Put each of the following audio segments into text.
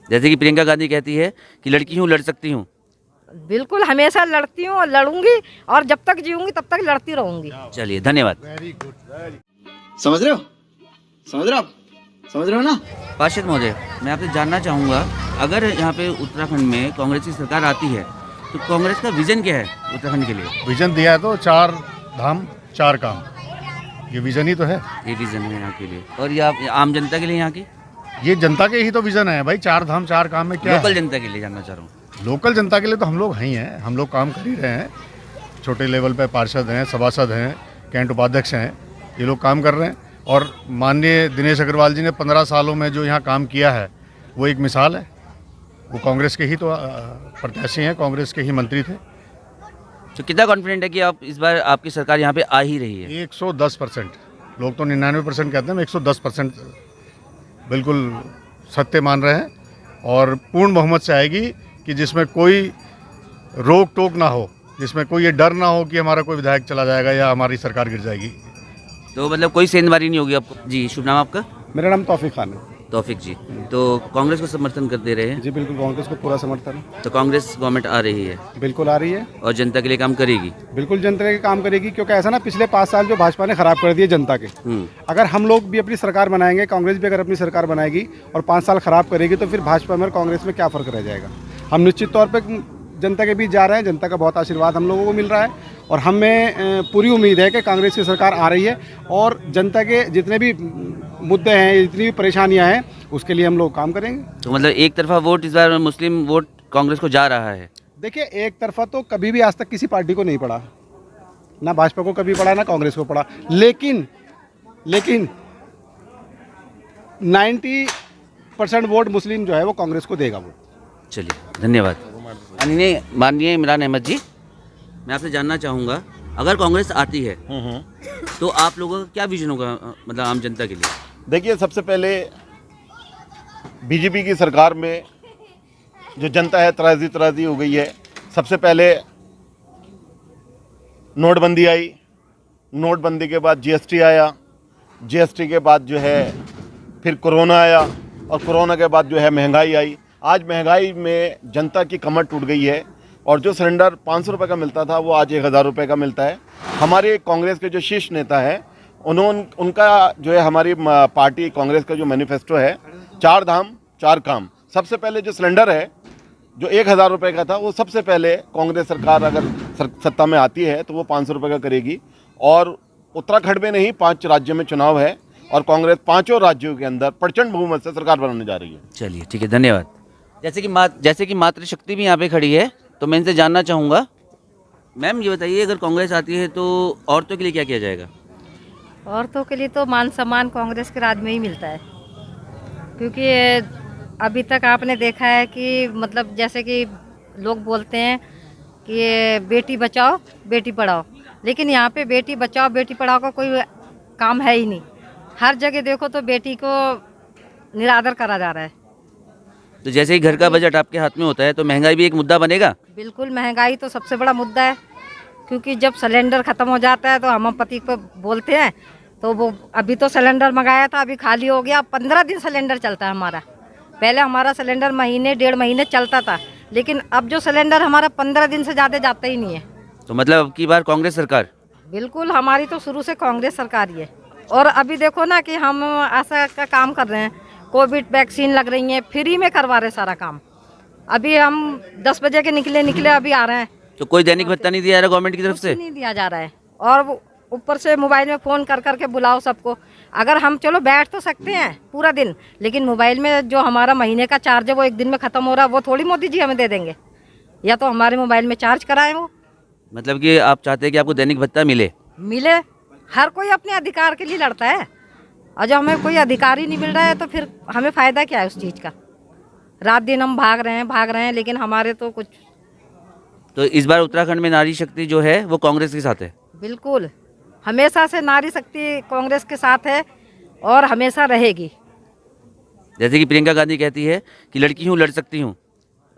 जैसे कि प्रियंका गांधी कहती है कि लड़की हूँ, लड़ सकती हूँ। बिल्कुल हमेशा लड़ती हूँ और लड़ूंगी, और जब तक जीऊंगी तब तक लड़ती रहूंगी। चलिए, धन्यवाद। समझ रहे हो? समझ रहे हो आप? समझ रहे हो ना? पार्षद महोदय, मैं आपसे जानना चाहूँगा, अगर यहाँ पे उत्तराखंड में कांग्रेस की सरकार आती है तो कांग्रेस का विजन क्या है उत्तराखंड के लिए? विजन दिया है तो 4 धाम 4 काम, ये विजन ही तो है। ये विजन है यहाँ के लिए, और ये आप आम जनता के लिए यहाँ की ये जनता के ही तो विजन है भाई। 4 धाम 4 काम में क्या लोकल है? जनता के लिए जानना चाह रहा हूँ। लोकल जनता के लिए तो हम लोग हैं ही हैं, हम लोग काम कर ही रहे हैं। छोटे लेवल पे पार्षद हैं, सभासद हैं, कैंट उपाध्यक्ष हैं, ये लोग काम कर रहे हैं। और माननीय दिनेश अग्रवाल जी ने 15 सालों में जो यहाँ काम किया है वो एक मिसाल है। वो कांग्रेस के ही तो प्रत्याशी हैं, कांग्रेस के ही मंत्री थे। तो कितना कॉन्फिडेंट है कि आप इस बार आपकी सरकार यहाँ पे आ ही रही है? 110%। लोग तो 99% कहते हैं, 110% बिल्कुल सत्य मान रहे हैं। और पूर्ण बहुमत से आएगी कि जिसमें कोई रोक टोक ना हो, जिसमें कोई ये डर ना हो कि हमारा कोई विधायक चला जाएगा या हमारी सरकार गिर जाएगी। तो मतलब कोई सेंधमारी नहीं होगी आपको? जी, शुभ नाम आपका? मेरा नाम तौफीक खान है। तौफिक जी, तो कांग्रेस को समर्थन कर दे रहे हैं? जी बिल्कुल, कांग्रेस को पूरा समर्थन है। तो कांग्रेस गवर्नमेंट आ रही है बिल्कुल आ रही है और जनता के लिए काम करेगी? बिल्कुल जनता के काम करेगी, क्योंकि ऐसा ना पिछले 5 साल जो भाजपा ने खराब कर दिए जनता के, अगर हम लोग भी अपनी सरकार बनाएंगे, कांग्रेस भी अगर अपनी सरकार बनाएगी और 5 साल खराब करेगी तो फिर भाजपा में और कांग्रेस में क्या फ़र्क रह जाएगा। हम निश्चित तौर पर जनता के बीच जा रहे हैं, जनता का बहुत आशीर्वाद हम लोगों को मिल रहा है और हमें पूरी उम्मीद है कि कांग्रेस की सरकार आ रही है और जनता के जितने भी मुद्दे हैं, जितनी भी परेशानियां हैं, उसके लिए हम लोग काम करेंगे। तो मतलब एक तरफा वोट इस बार मुस्लिम वोट कांग्रेस को जा रहा है? देखिए, एक तरफा तो कभी भी आज तक किसी पार्टी को नहीं पड़ा, ना भाजपा को कभी पड़ा, ना कांग्रेस को पड़ा, लेकिन 90% वोट मुस्लिम जो है वो कांग्रेस को देगा वो। चलिए, धन्यवाद। माननीय इमरान अहमद जी, मैं आपसे जानना चाहूँगा, अगर कांग्रेस आती है तो आप लोगों का क्या विजन होगा, मतलब आम जनता के लिए? देखिए, सबसे पहले बीजेपी की सरकार में जो जनता है त्राजी हो गई है। सबसे पहले नोटबंदी आई, नोटबंदी के बाद जीएसटी आया, जीएसटी के बाद जो है फिर कोरोना आया और कोरोना के बाद जो है महंगाई आई। आज महंगाई में जनता की कमर टूट गई है और जो सिलेंडर 500 रुपये का मिलता था वो आज 1000 रुपये का मिलता है। हमारे कांग्रेस के जो शीर्ष नेता है उनका जो है हमारी पार्टी कांग्रेस का जो मैनिफेस्टो है 4 धाम 4 काम। सबसे पहले जो सिलेंडर है जो 1000 रुपये का था वो सबसे पहले कांग्रेस सरकार अगर सत्ता में आती है तो वो 500 रुपये का करेगी। और उत्तराखंड में नहीं, 5 राज्यों में चुनाव है और कांग्रेस 5 राज्यों के अंदर प्रचंड बहुमत से सरकार बनाने जा रही है। चलिए, ठीक है, धन्यवाद। जैसे कि मातृशक्ति भी यहाँ पे खड़ी है, तो मैं इनसे जानना चाहूँगा, मैम ये बताइए, अगर कांग्रेस आती है तो औरतों के लिए क्या किया जाएगा? औरतों के लिए तो मान सम्मान कांग्रेस के राज में ही मिलता है, क्योंकि अभी तक आपने देखा है कि मतलब जैसे कि लोग बोलते हैं कि बेटी बचाओ बेटी पढ़ाओ, लेकिन यहाँ पे बेटी बचाओ बेटी पढ़ाओ का कोई काम है ही नहीं। हर जगह देखो तो बेटी को निरादर करा जा रहा है। तो जैसे ही घर का बजट आपके हाथ में होता है तो महंगाई भी एक मुद्दा बनेगा? बिल्कुल, महंगाई तो सबसे बड़ा मुद्दा है, क्योंकि जब सिलेंडर ख़त्म हो जाता है तो हम पति को बोलते हैं, तो वो अभी तो सिलेंडर मंगाया था, अभी खाली हो गया। 15 दिन सिलेंडर चलता है हमारा। पहले हमारा सिलेंडर महीने 1.5 महीने चलता था, लेकिन अब जो सिलेंडर हमारा 15 दिन से ज़्यादा जाता ही नहीं है। तो मतलब अब की बार कांग्रेस सरकार? बिल्कुल, हमारी तो शुरू से कांग्रेस सरकार ही है। और अभी देखो ना कि हम ऐसा का काम कर रहे हैं, कोविड वैक्सीन लग रही है, फ्री में करवा रहे सारा काम। अभी हम 10 बजे के निकले अभी आ रहे हैं। तो कोई दैनिक भत्ता नहीं दिया जा रहा गवर्नमेंट की तरफ से? नहीं दिया जा रहा है, और ऊपर से मोबाइल में फ़ोन कर करके बुलाओ सबको। अगर हम चलो बैठ तो सकते हैं पूरा दिन, लेकिन मोबाइल में जो हमारा महीने का चार्ज है वो 1 दिन में ख़त्म हो रहा है, वो थोड़ी मोदी जी हमें दे देंगे। या तो हमारे मोबाइल में चार्ज कराएं वो। मतलब कि आप चाहते हैं कि आपको दैनिक भत्ता मिले? हर कोई अपने अधिकार के लिए लड़ता है, और जब हमें कोई अधिकार ही नहीं मिल रहा है तो फिर हमें फ़ायदा क्या है उस चीज़ का। रात दिन हम भाग रहे हैं, लेकिन हमारे तो कुछ। तो इस बार उत्तराखंड में नारी शक्ति जो है वो कांग्रेस के साथ है? बिल्कुल, हमेशा से नारी शक्ति कांग्रेस के साथ है और हमेशा रहेगी। जैसे कि प्रियंका गांधी कहती है कि लड़की हूँ, लड़ सकती हूँ।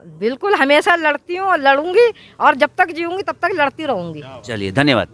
बिल्कुल हमेशा लड़ती हूँ और लड़ूंगी, और जब तक जीऊंगी तब तक लड़ती रहूंगी। चलिए, धन्यवाद।